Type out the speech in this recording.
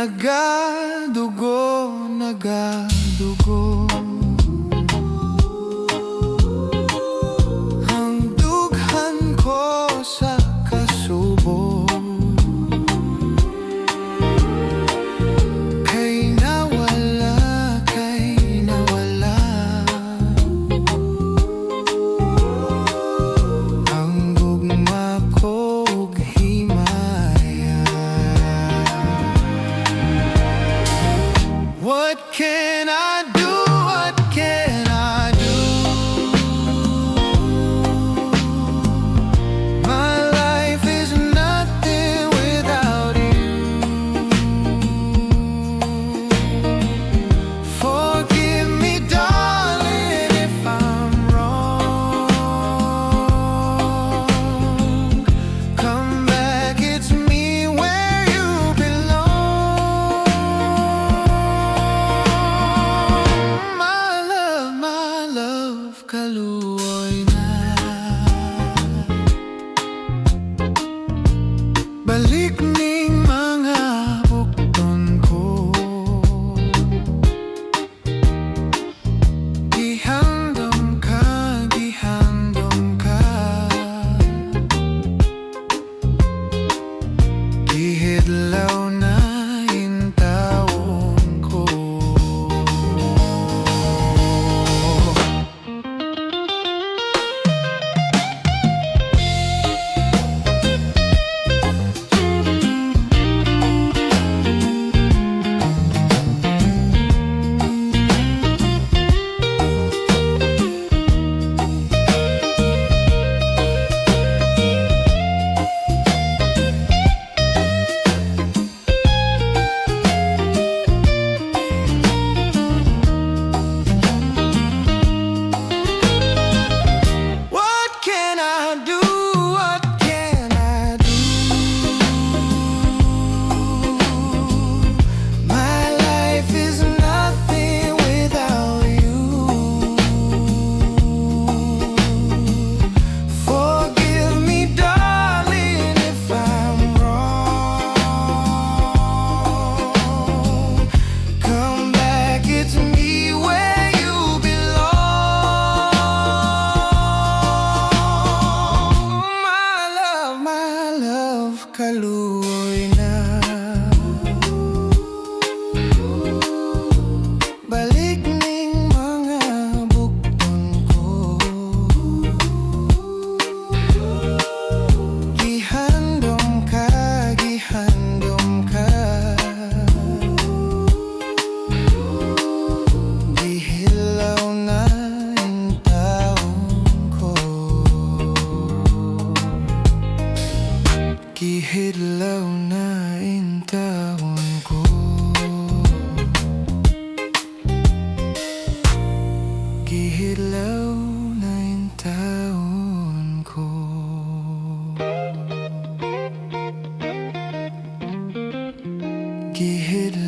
nagadugo, nagadugo. Ang dughan ko sa kasubo, kay nawala, kay nawala. Ang gugma ko ug himaya. What can I do? What can I do? My life is nothing without you. Forgive me, darling, if I'm wrong. Come back, it's me where you belong. My love, kaluoy na. Balik ning mga bukton ko. Gihandom ka, gihandom ka. Gihidlaw na intawon ko. What can I do? What can I do? My life is nothing without you. Forgive me, darling, if I'm wrong. Come back, it's me where you belong. My love, kaluoy na. Balik ning mga bukton ko. Gihandom ka, gihandom ka. Gihidlaw na intawon ko. Gihidlaw na intawon ko. Gihidlaw na intawon ko. Gihidlaw